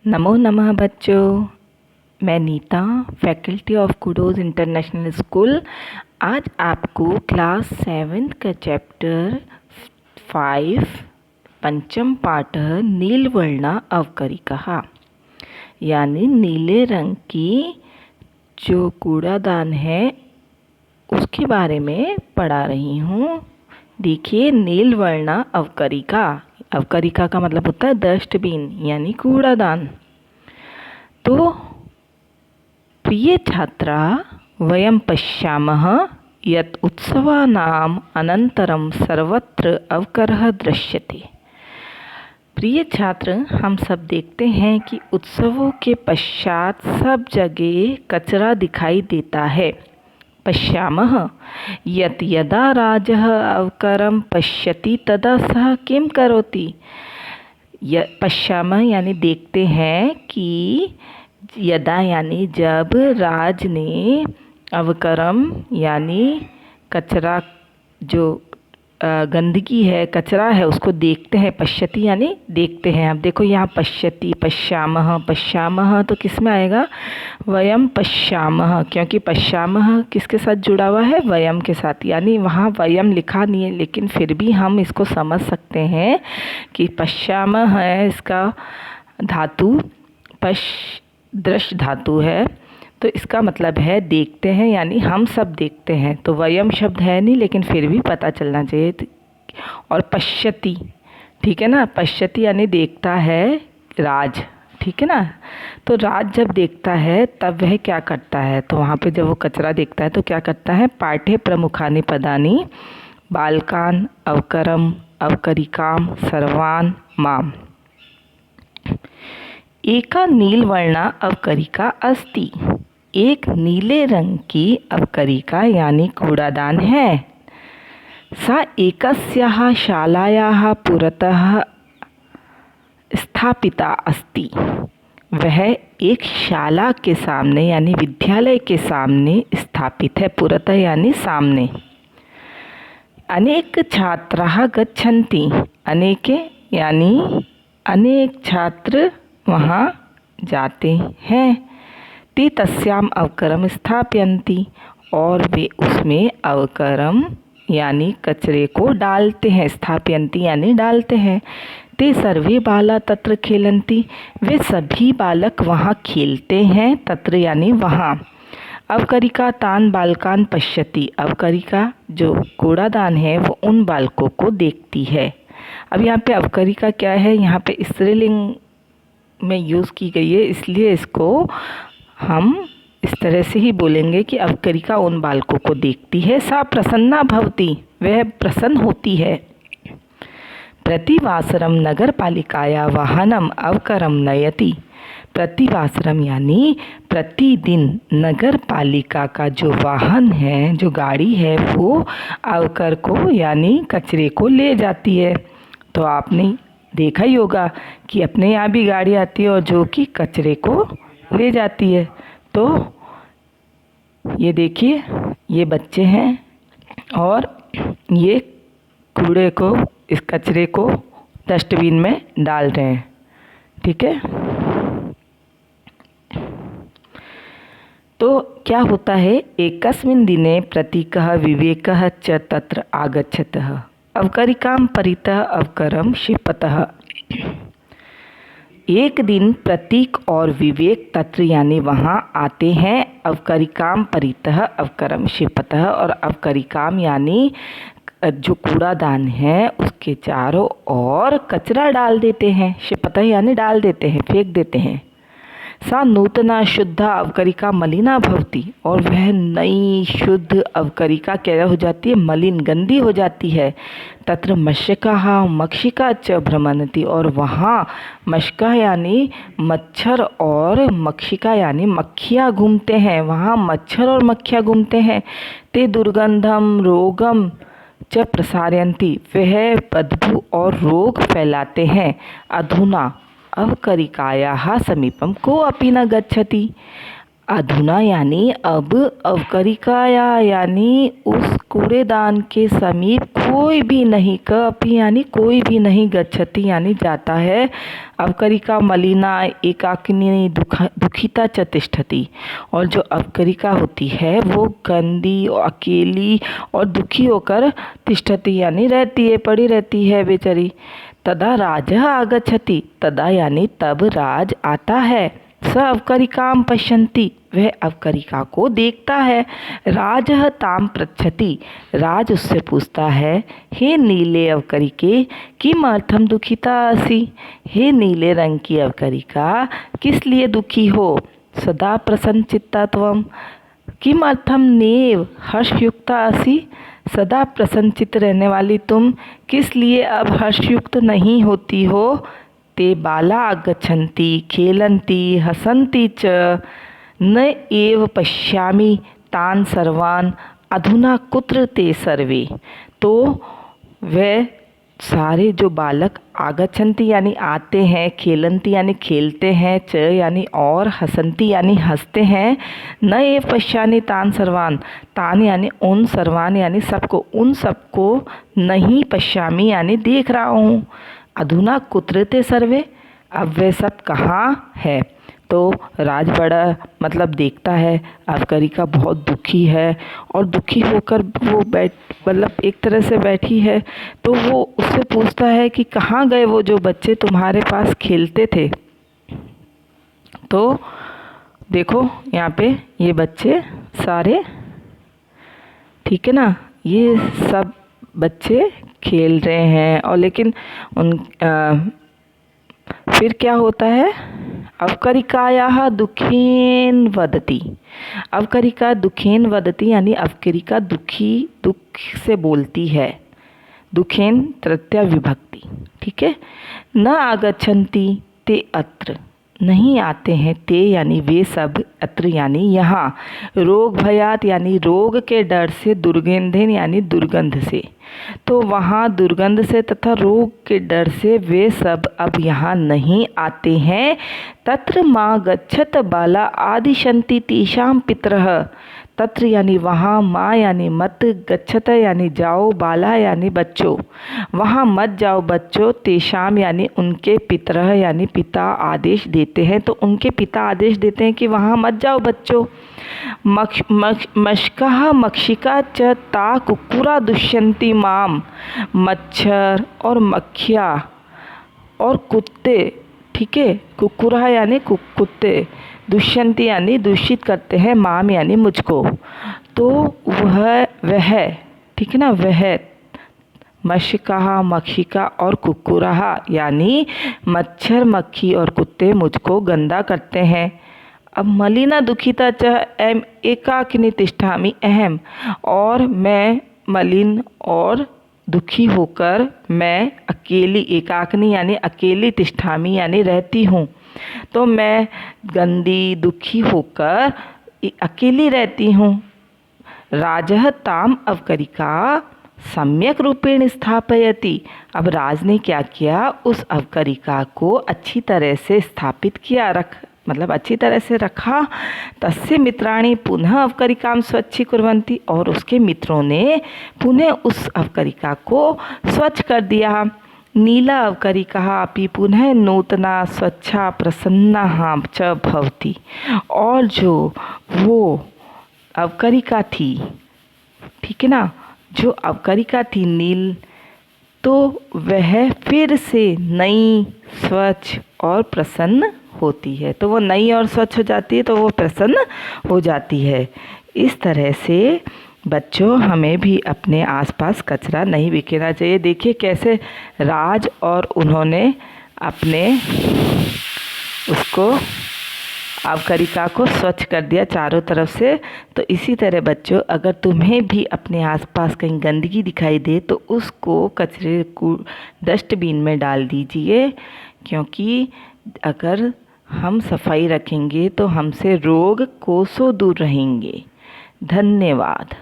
नमो नमः बच्चों। मैं Nita, faculty of Kudos International School, आज आपको क्लास 7 का चैप्टर 5 पंचम पाठ नीलवर्णा अवकरिका यानी नीले रंग की जो कूड़ादान है उसके बारे में पढ़ा रही हूँ। देखिए, नीलवर्णा अवकरिका, अवकरिका का मतलब होता है डस्टबिन यानी कूड़ादान। तो प्रिय छात्रा, वयं पश्यामः यत् उत्सवानाम् अनन्तरं सर्वत्र अवकरः दृश्यते। प्रिय छात्र, हम सब देखते हैं कि उत्सवों के पश्चात सब जगह कचरा दिखाई देता है। पश्यामः यत् यदा राजः अवकरं पश्यति तदा सः किं करोति। पश्यामः यानी देखते हैं कि यदा यानी जब राज ने अवकरम यानी कचरा, जो गंदगी है, कचरा है, उसको देखते हैं। पश्यति यानी देखते हैं। अब देखो यहाँ पश्यति, पश्यामः, पश्यामः तो किस में आएगा? वयम पश्यामः, क्योंकि पश्यामः किसके साथ जुड़ा हुआ है? वयम के साथ। यानी वहाँ वयम लिखा नहीं है, लेकिन फिर भी हम इसको समझ सकते हैं कि पश्यामः है इसका धातु, दृश्य धातु है, तो इसका मतलब है देखते हैं, यानी हम सब देखते हैं। तो वयम शब्द है नहीं, लेकिन फिर भी पता चलना चाहिए। और पश्यति, ठीक है ना, पश्यति यानी देखता है राज, ठीक है ना। तो राज जब देखता है तब वह क्या करता है? तो वहाँ पे जब वो कचरा देखता है तो क्या करता है? पाठे प्रमुखानि पदानि बालकान अवकरम अवकरिकाम सर्वान माम। एका नीलवर्णा अवकरिका अस्ति, एक नीले रंग की अवकरिका यानी कूड़ादान है। सा एकस्याः शालायाः पुरतः स्थापिता अस्ति, वह एक शाला के सामने यानी विद्यालय के सामने स्थापित है। पुरतः यानी सामने। अनेक छात्राः गच्छन्ति, अनेके यानी अनेक छात्र वहाँ जाते हैं। ते तस्याम अवकरम स्थापयन्ति, और वे उसमें अवकरम यानी कचरे को डालते हैं। स्थापयन्ति यानी डालते हैं। ते सर्वे बाला तत्र खेलन्ति, वे सभी बालक वहाँ खेलते हैं। तत्र यानी वहाँ। अवकरिका तान बालकान पश्यति, अवकरिका जो कूड़ादान है वो उन बालकों को देखती है। अब यहाँ पे अवकरिका क्या है? यहाँ पे स्त्रीलिंग में यूज़ की गई है, इसलिए इसको हम इस तरह से ही बोलेंगे कि अवकरिका उन बालकों को देखती है। सा प्रसन्ना भवति, वह प्रसन्न होती है। प्रतिवासरम नगर पालिकाया वाहनम अवकरम नयति, प्रतिवासरम यानी प्रतिदिन नगर पालिका का जो वाहन है, जो गाड़ी है, वो अवकर को यानी कचरे को ले जाती है। तो आपने देखा ही होगा कि अपने यहाँ भी गाड़ी आती है और जो कि कचरे को ले जाती है। तो ये देखिए, ये बच्चे हैं और ये कूड़े को, इस कचरे को डस्टबिन में डाल रहे हैं, ठीक है। तो क्या होता है? एकस्मिन् दिने प्रतीकः विवेकः च तत्र आगच्छतः, अवकरिकां परितः अवकरम क्षिपतः। एक दिन प्रतीक और विवेक तत्र यानी वहाँ आते हैं। अवकरिकाम परितः अवकरम क्षिपतः, और अवकरिकाम यानी जो कूड़ादान है उसके चारों ओर कचरा डाल देते हैं। क्षिपतः यानी डाल देते हैं, फेंक देते हैं। सा नूतना शुद्धा अवकरिका मलिना भवति, और वह नई शुद्ध अवकरिका क्या हो जाती है? मलिन, गंदी हो जाती है। तत्र मशकाः मक्षिका च भ्रमन्ति, और वहाँ मशका यानी मच्छर और मक्षिका यानी मक्खियाँ घूमते हैं। वहाँ मच्छर और मक्खियाँ घूमते हैं। ते दुर्गंधम रोगम च प्रसारयन्ति, वह बदबू और रोग फैलाते हैं। अधुना अवकरिकायाः समीपम को अपि न गच्छति, अधुना यानी अब, अवकरिकाया यानी उस कूड़ेदान के समीप कोई भी नहीं, कपि यानी कोई भी नहीं, गच्छति यानी जाता है, अवकरिका मलिना एकाकिनी दुखिता च तिष्ठति। और जो अवकरिका होती है वो गंदी और अकेली और दुखी होकर तिष्ठति यानी रहती है, पड़ी रहती है बेचारी। तदा राजः आगच्छति, तदा यानी तब राज आता है। स अवकरिकाम पश्यन्ति, वह अवकरिका को देखता है। राजः ताम पृच्छति, राज उससे पूछता है, हे नीले अवकरिके किमर्थम दुखिता असि, हे नीले रंग की अवकरिका किस लिए दुखी हो। सदा प्रसन्नचित्ता त्वम किमर्थम नेव हर्षयुक्ता असि, सदा प्रसन्नचित्त रहने वाली तुम किस लिए अब हर्षयुक्त नहीं होती हो। ते बाला आगच्छन्ति खेलन्ति हसन्ति च, न एव पश्यामि तान् सर्वान् अधुना कुत्र ते सर्वे। तो वे सारे जो बालक आगच्छन्ति यानी आते हैं, खेलन्ति यानी खेलते हैं, च यानी और, हसन्ति यानी हंसते हैं, न एव पश्यामि तान् सर्वान्, तान यानी उन, सर्वान यानी सबको, उन सबको नहीं पश्यामि यानी देख रहा हूँ। अधुना कुत्र ते सर्वे, अब वे सब कहाँ है। तो राज बड़ा मतलब देखता है अवकरिका बहुत दुखी है और दुखी होकर वो मतलब एक तरह से बैठी है, तो वो उससे पूछता है कि कहाँ गए वो जो बच्चे तुम्हारे पास खेलते थे। तो देखो यहाँ पे ये बच्चे सारे, ठीक है ना, ये सब बच्चे खेल रहे हैं और लेकिन फिर क्या होता है, अवकरिकायाः दुखेन वदति, अवकरिका दुखेन वदति यानी अवकरिका दुख से बोलती है। दुखेन तृतीया विभक्ति, ठीक है। न आगच्छन्ति ते अत्र, नहीं आते हैं, ते यानी वे सब, अत्र यानी यहाँ, रोग भयात यानी रोग के डर से, दुर्गंधेन यानी दुर्गंध से, तो वहाँ दुर्गंध से तथा रोग के डर से वे सब अब यहाँ नहीं आते हैं। तत्र मा गच्छत बाला आदिशन्ति तेषां पितरः, तत्र यानी वहाँ, माँ यानी मत, गच्छत यानी जाओ, बाला यानी बच्चों, वहाँ मत जाओ बच्चों, तेषाम यानी उनके, पितरः यानी पिता आदेश देते हैं, तो उनके पिता आदेश देते हैं कि वहाँ मत जाओ बच्चों। मशकः मक्षिका च ता कुक्कुरा दुष्यन्ति माम, मच्छर और मक्खियाँ और कुत्ते, ठीक है, कुक्कुरा यानी कुत्ते, दुष्यंती यानी दूषित करते हैं, माम यानी मुझको। तो वह ठीक है ना, वह मशकः मक्षिका और कुक्कुरः यानी मच्छर मक्खी और कुत्ते मुझको गंदा करते हैं। अब मलिना दुखिता च एम एकाकिनी तिष्ठामि अहम, और मैं मलिन और दुखी होकर मैं अकेली, एकाकिनी यानी अकेली, तिष्ठामि यानी रहती हूँ, तो मैं गंदी दुखी होकर अकेली रहती हूँ। राजः ताम अवकरिका सम्यक रूपेण स्थापयति, अब राज ने क्या किया, उस अवकरिका को अच्छी तरह से स्थापित किया, मतलब अच्छी तरह से रखा। तस्य मित्राणि पुनः अवकरिकां स्वच्छ कुर्वन्ति, और उसके मित्रों ने पुनः उस अवकरिका को स्वच्छ कर दिया। नीला अवकरिका अपि पुनः नूतना स्वच्छा प्रसन्ना च भवति, और जो वो अवकरिका थी, ठीक है ना, जो अवकरिका थी नील, तो वह फिर से नई, स्वच्छ और प्रसन्न होती है। तो वो नई और स्वच्छ हो जाती है, तो वो प्रसन्न हो जाती है। इस तरह से बच्चों हमें भी अपने आसपास कचरा नहीं बिखेरना चाहिए। देखिए कैसे राज और उन्होंने अपने उसको अवकरिका को स्वच्छ कर दिया चारों तरफ से। तो इसी तरह बच्चों, अगर तुम्हें भी अपने आसपास कहीं गंदगी दिखाई दे तो उसको कचरे को डस्टबिन में डाल दीजिए, क्योंकि अगर हम सफाई रखेंगे तो हमसे रोग कोसों दूर रहेंगे। धन्यवाद।